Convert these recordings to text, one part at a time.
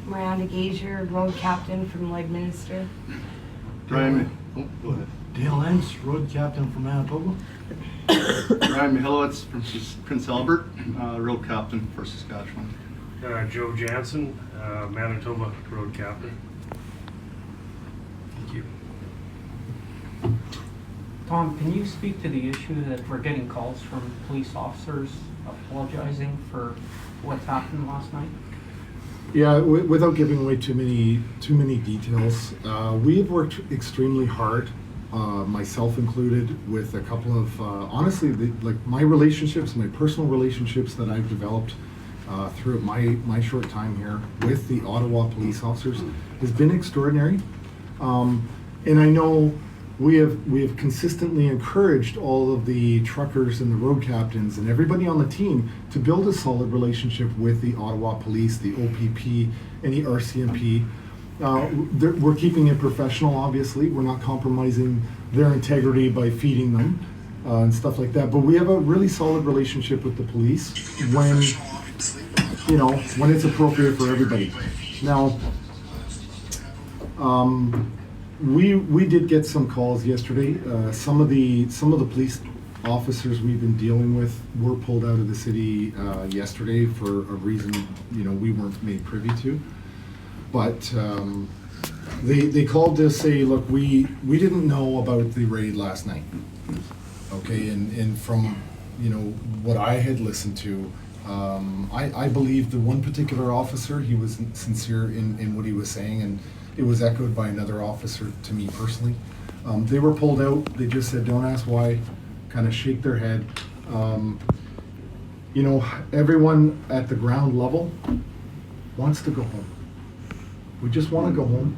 Miranda Gazier, road captain from Lloydminster. Ryan, go ahead. Dale Entz, road captain from Manitoba. Ryan Mihilowitz from Prince Albert, road captain for Saskatchewan. Joe Jansen, Manitoba road captain. Thank you. Tom, can you speak to the issue that we're getting calls from police officers apologizing for what's happened last night? Yeah, without giving away too many details, we have worked extremely hard, myself included, with a couple of honestly, my relationships, my personal relationships that I've developed throughout my short time here with the Ottawa police officers has been extraordinary, and I know we have consistently encouraged all of the truckers and the road captains and everybody on the team to build a solid relationship with the Ottawa Police, the OPP, and the RCMP. We're keeping it professional, obviously. We're not compromising their integrity by feeding them and stuff like that. But we have a really solid relationship with the police when it's appropriate for everybody. Now, we did get some calls yesterday. Some of the police officers we've been dealing with were pulled out of the city yesterday for a reason we weren't made privy to. But they called to say, look, we didn't know about the raid last night. Okay, and from what I had listened to, I believe the one particular officer, he was sincere in what he was saying, and it was echoed by another officer to me personally. They were pulled out. They just said, don't ask why, kind of shake their head. Everyone at the ground level wants to go home. We just want to go home,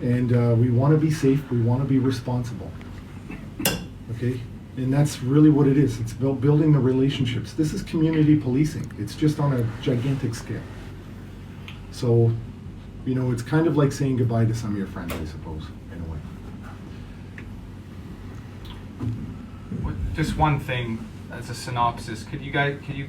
and we want to be safe. We want to be responsible. Okay? And that's really what it is. It's building the relationships. This is community policing. It's just on a gigantic scale. So, it's kind of like saying goodbye to some of your friends, I suppose, in a way. Just one thing as a synopsis, could you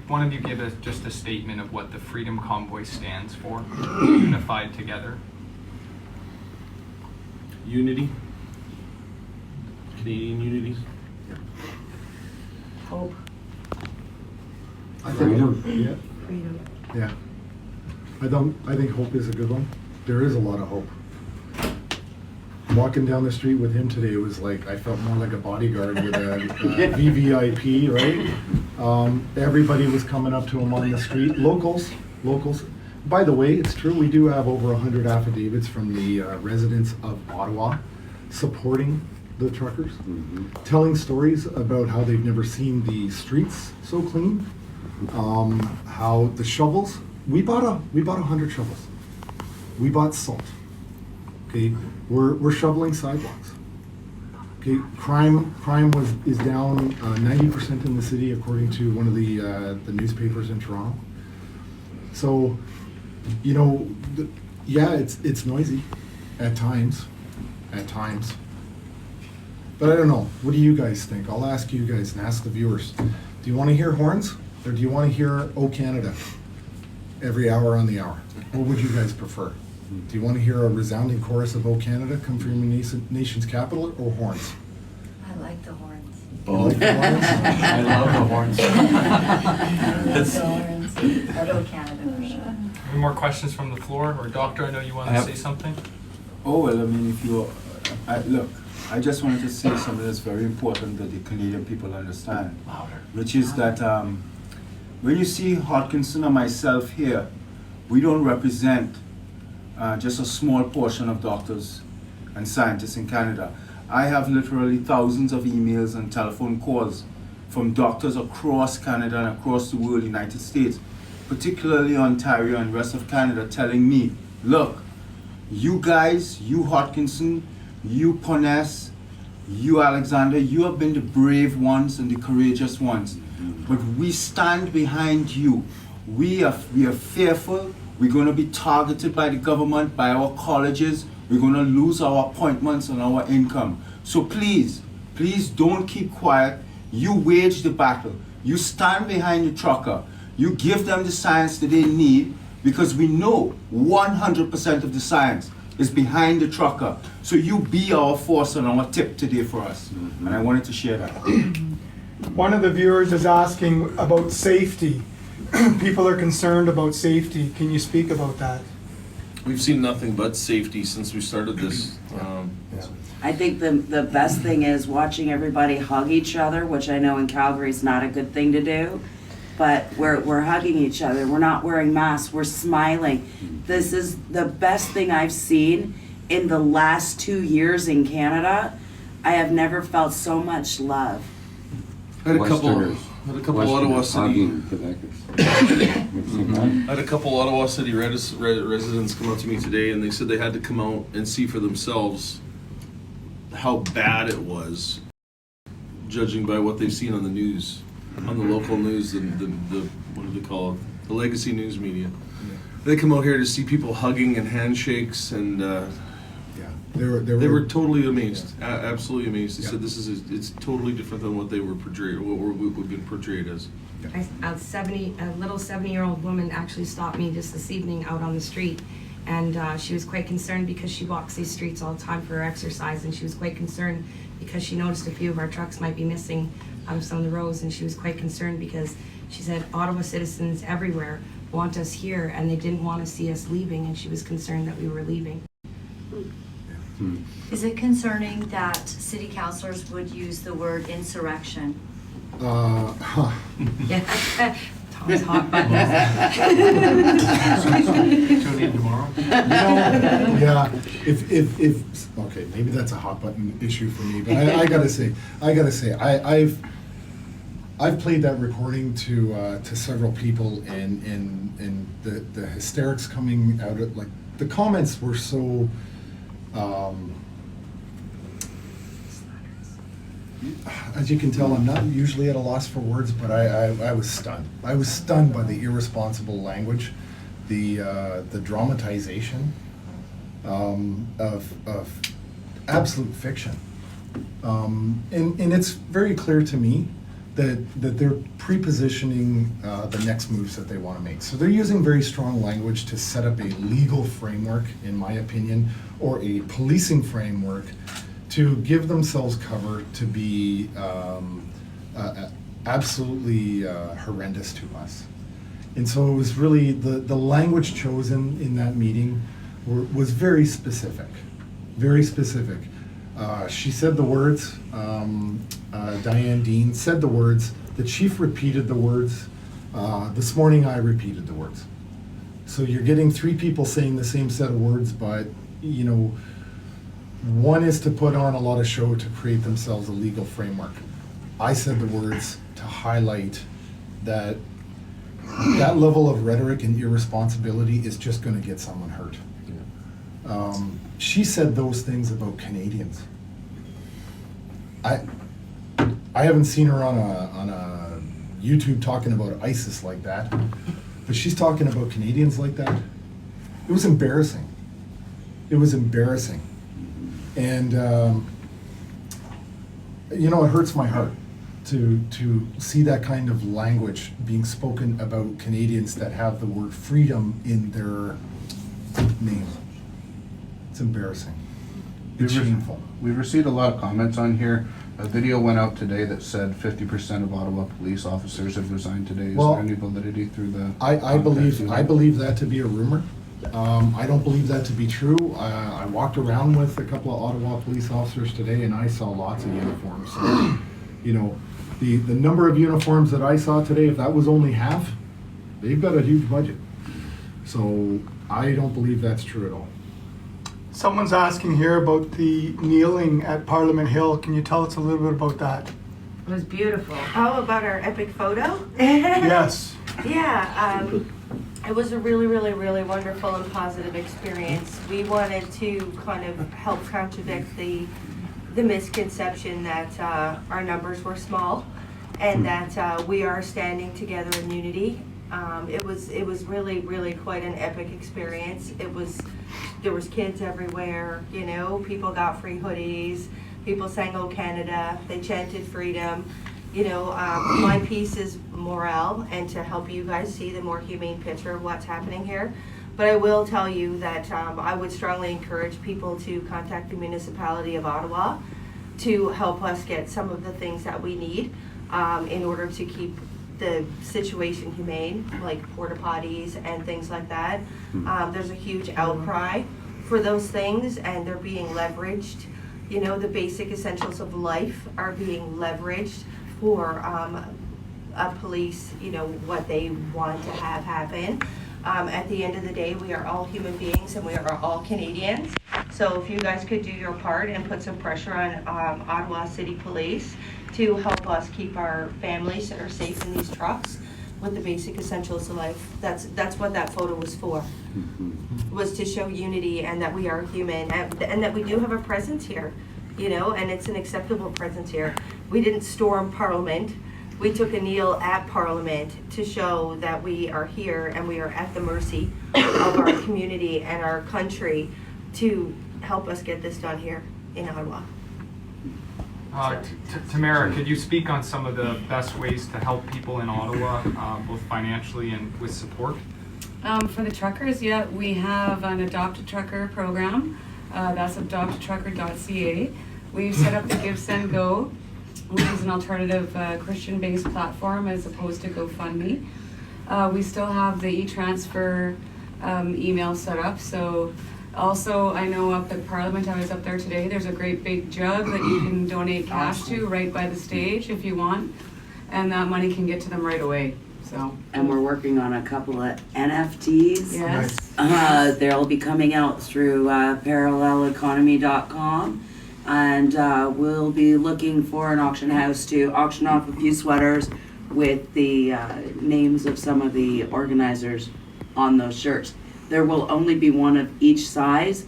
one of you give us just a statement of what the Freedom Convoy stands for? Unified together. Unity. Canadian unity. Hope. I think, Freedom. yeah. I think hope is a good one. There is a lot of hope. Walking down the street with him today was like, I felt more like a bodyguard with a VVIP, right? Everybody was coming up to him on the street. Locals. By the way, it's true, we do have over 100 affidavits from the residents of Ottawa supporting the truckers, telling stories about how they've never seen the streets so clean, how the shovels, we bought 100 shovels. We bought salt. Okay, we're shoveling sidewalks. Okay, crime is down 90% in the city, according to one of the newspapers in Toronto. So, it's noisy at times, but I don't know. What do you guys think? I'll ask you guys and ask the viewers. Do you want to hear horns, or do you want to hear "Oh Canada" every hour on the hour? What would you guys prefer? Do you want to hear a resounding chorus of "Oh Canada" come from your nation's capital, or horns? I like the horns. You like the horns? I love the horns. I like the horns. Although Canada for sure. Any more questions from the floor? Or Doctor, I know you want to say something? Oh, well, I mean, look, I just wanted to say something that's very important that the Canadian people understand. Louder. Which is that when you see Hodkinson or myself here, we don't represent just a small portion of doctors and scientists in Canada. I have literally thousands of emails and telephone calls from doctors across Canada and across the world, United States, particularly Ontario and rest of Canada, telling me, look, you guys, you Hodkinson, you Poness, you Alexander, you have been the brave ones and the courageous ones. But we stand behind you. We are fearful. We're going to be targeted by the government, by our colleges. We're going to lose our appointments and our income. So please don't keep quiet. You wage the battle. You stand behind the trucker. You give them the science that they need. because we know 100% of the science is behind the trucker. So you be our force and our tip today for us. And I wanted to share that. One of the viewers is asking about safety. People are concerned about safety. Can you speak about that? We've seen nothing but safety since we started this. I think the best thing is watching everybody hug each other, which I know in Calgary is not a good thing to do, but we're hugging each other. We're not wearing masks. We're smiling. This is the best thing I've seen in the last 2 years in Canada. I have never felt so much love. I had a couple Ottawa City. I had a couple Ottawa City residents come up to me today, and they said they had to come out and see for themselves how bad it was, judging by what they've seen on the news, on the local news and the what do they call it, the legacy news media. They come out here to see people hugging and handshakes, and they were totally amazed, absolutely amazed. They said it's totally different than what they were portrayed, what we've been portrayed as. A little 70-year-old woman actually stopped me just this evening out on the street, and she was quite concerned because she walks these streets all the time for her exercise, and she was quite concerned because she noticed a few of our trucks might be missing some of the rows, and she was quite concerned because she said Ottawa citizens everywhere want us here, and they didn't want to see us leaving, and she was concerned that we were leaving. Is it concerning that city councillors would use the word insurrection? Yeah. Tom's hot buttons. Tune in tomorrow. Yeah, if okay, maybe that's a hot button issue for me, but I gotta say, I've played that recording to several people, and the hysterics coming out of, like, the comments were so. As you can tell, I'm not usually at a loss for words, but I was stunned. I was stunned by the irresponsible language, the dramatization of absolute fiction. And it's very clear to me that they're pre-positioning the next moves that they want to make. So they're using very strong language to set up a legal framework, in my opinion, or a policing framework to give themselves cover to be absolutely horrendous to us. And so it was really, the language chosen in that meeting was very specific, very specific. She said the words, Diane Dean said the words, the chief repeated the words, this morning I repeated the words. So you're getting three people saying the same set of words, but, you know, one is to put on a lot of show to create themselves a legal framework. I said the words to highlight that level of rhetoric and irresponsibility is just going to get someone hurt. She said those things about Canadians. I haven't seen her on a YouTube talking about ISIS like that, but she's talking about Canadians like that. It was embarrassing. It was embarrassing. And, you know, it hurts my heart to see that kind of language being spoken about Canadians that have the word freedom in their name. It's embarrassing. It's shameful. We've received a lot of comments on here. A video went out today that said 50% of Ottawa police officers have resigned today. Is there any validity through the? I believe that to be a rumor. I don't believe that to be true. I walked around with a couple of Ottawa police officers today, and I saw lots of uniforms. So, you know, the number of uniforms that I saw today, if that was only half, they've got a huge budget. So I don't believe that's true at all. Someone's asking here about the kneeling at Parliament Hill. Can you tell us a little bit about that? It was beautiful. Oh, about our epic photo? Yes. Yeah, it was a really, really, really wonderful and positive experience. We wanted to kind of help contradict the misconception that our numbers were small and that we are standing together in unity. It was really, really quite an epic experience. There was kids everywhere, you know, people got free hoodies, people sang "Oh Canada," they chanted freedom. My piece is morale and to help you guys see the more humane picture of what's happening here. But I will tell you that I would strongly encourage people to contact the municipality of Ottawa to help us get some of the things that we need in order to keep the situation humane, like porta potties and things like that. There's a huge outcry for those things, and they're being leveraged. The basic essentials of life are being leveraged for police, what they want to have happen. At the end of the day, we are all human beings and we are all Canadians. So if you guys could do your part and put some pressure on Ottawa City Police to help us keep our families that are safe in these trucks with the basic essentials of life. That's what that photo was for. Was to show unity and that we are human and that we do have a presence here, and it's an acceptable presence here. We didn't storm Parliament. We took a kneel at Parliament to show that we are here and we are at the mercy of our community and our country to help us get this done here in Ottawa. Tamara, could you speak on some of the best ways to help people in Ottawa, both financially and with support? For the truckers, we have an Adopt a Trucker program. That's adoptatrucker.ca. We've set up the Give, Send, Go, which is an alternative Christian-based platform as opposed to GoFundMe. We still have the e-transfer email set up. So also, I know up at Parliament, I was up there today, there's a great big jug that you can donate cash to right by the stage if you want. And that money can get to them right away. So. And we're working on a couple of NFTs. Yes. They'll be coming out through paralleleconomy.com. And we'll be looking for an auction house to auction off a few sweaters with the names of some of the organizers on those shirts. There will only be one of each size.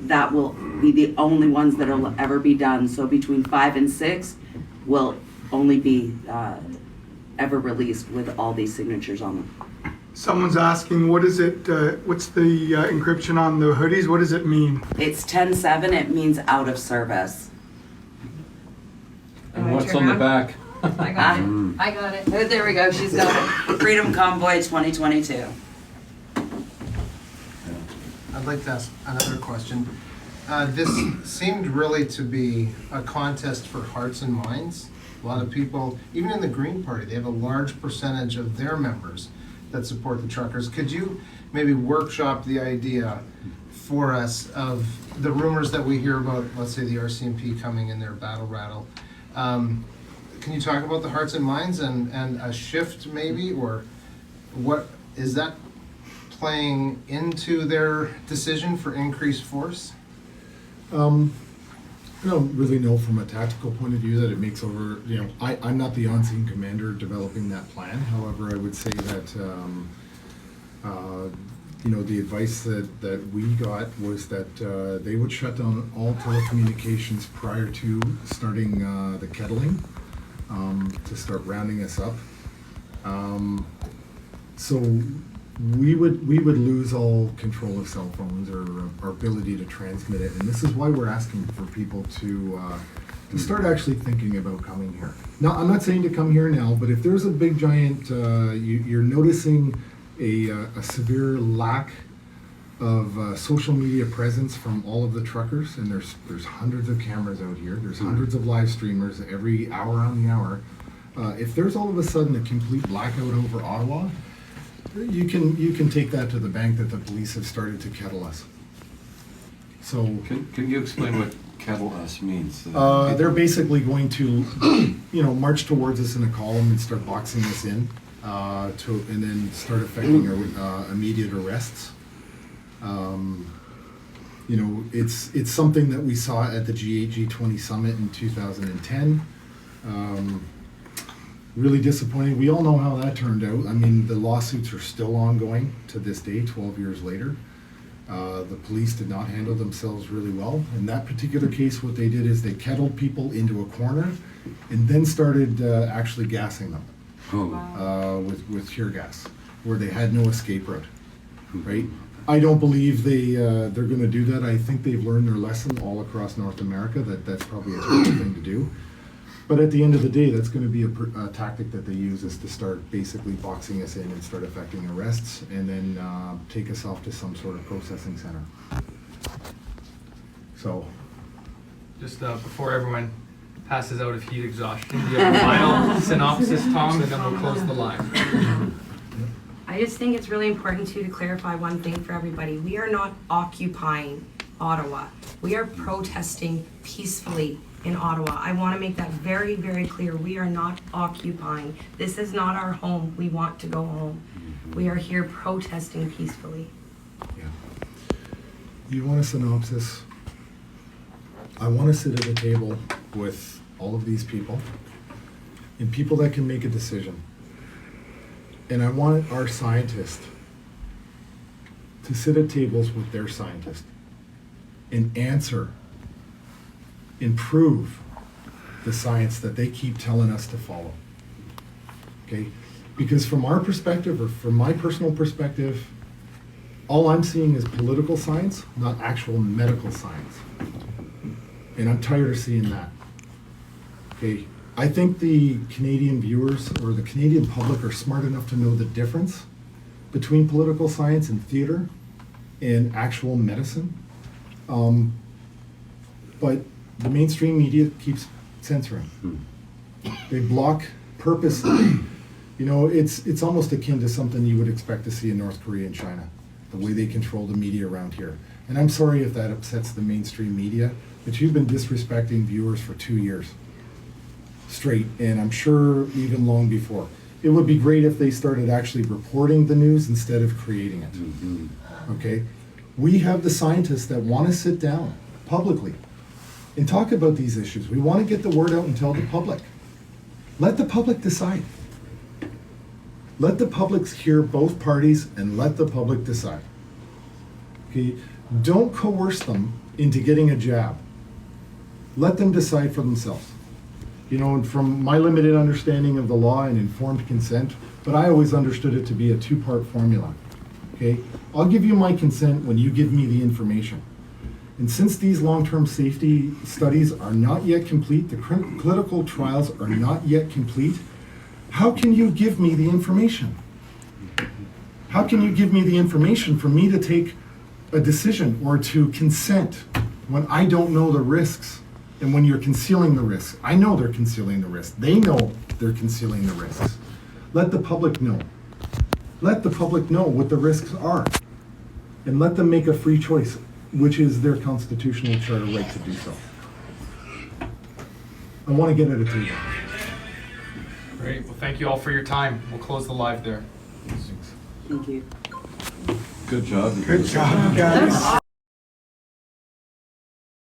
That will be the only ones that will ever be done. So between 5 and 6 will only be ever released with all these signatures on them. Someone's asking, what is it, what's the encryption on the hoodies? What does it mean? It's 10-7, it means out of service. And what's on the back? I got it. I got it. Oh, there we go, she's got it. Freedom Convoy 2022. I'd like to ask another question. This seemed really to be a contest for hearts and minds. A lot of people, even in the Green Party, they have a large percentage of their members that support the truckers. Could you maybe workshop the idea for us of the rumors that we hear about, let's say the RCMP coming in their battle rattle? Can you talk about the hearts and minds and a shift maybe, or what is that playing into their decision for increased force? I don't really know from a tactical point of view that it makes over, I'm not the on-scene commander developing that plan. However, I would say that, the advice that we got was that they would shut down all telecommunications prior to starting the kettling, to start rounding us up. So we would lose all control of cell phones or our ability to transmit it, and this is why we're asking for people to start actually thinking about coming here. Now, I'm not saying to come here now, but if there's a big giant, you're noticing a severe lack of social media presence from all of the truckers, and there's hundreds of cameras out here. There's hundreds of live streamers every hour on the hour. If there's all of a sudden a complete blackout over Ottawa, you can take that to the bank that the police have started to kettle us. So can you explain what kettle us means? They're basically going to, march towards us in a column and start boxing us in, and then start affecting our immediate arrests. It's something that we saw at the G8 G20 summit in 2010. Really disappointing. We all know how that turned out. I mean, the lawsuits are still ongoing to this day, 12 years later. The police did not handle themselves really well. In that particular case, what they did is they kettled people into a corner and then started actually gassing them with tear gas, where they had no escape route, right? I don't believe they're going to do that. I think they've learned their lesson all across North America that that's probably a terrible thing to do. But at the end of the day, that's gonna be a tactic that they use, is to start basically boxing us in and start effecting arrests, and then take us off to some sort of processing center. So, Just before everyone passes out of heat exhaustion, do you have a final synopsis, Tom, and then we'll close the line. I just think it's really important too to clarify one thing for everybody. We are not occupying Ottawa. We are protesting peacefully in Ottawa. I want to make that very, very clear. We are not occupying. This is not our home. We want to go home. We are here protesting peacefully. yeah. You want a synopsis? I want to sit at a table with all of these people and people that can make a decision. And I want our scientists to sit at tables with their scientists and answer, improve the science that they keep telling us to follow. Okay? Because from our perspective, or from my personal perspective, all I'm seeing is political science, not actual medical science. And I'm tired of seeing that. Okay? I think the Canadian viewers or the Canadian public are smart enough to know the difference between political science and theater and actual medicine. But the mainstream media keeps censoring. They block purposely. You know, it's almost akin to something you would expect to see in North Korea and China, the way they control the media around here. And I'm sorry if that upsets the mainstream media, but you've been disrespecting viewers for 2 years straight, and I'm sure even long before. It would be great if they started actually reporting the news instead of creating it. Okay? We have the scientists that want to sit down publicly and talk about these issues. We want to get the word out and tell the public. Let the public decide. Let the public hear both parties and let the public decide. Okay? Don't coerce them into getting a jab. Let them decide for themselves. You know, and from my limited understanding of the law and informed consent, but I always understood it to be a two-part formula. Okay? I'll give you my consent when you give me the information. And since these long-term safety studies are not yet complete, the clinical trials are not yet complete, how can you give me the information? How can you give me the information for me to take a decision or to consent when I don't know the risks? And when you're concealing the risks, I know they're concealing the risks. They know they're concealing the risks. Let the public know. Let the public know what the risks are. And let them make a free choice, which is their constitutional charter right to do so. I want to get at a table. Great. Well, thank you all for your time. We'll close the live there. Thank you. Good job. Good job, guys.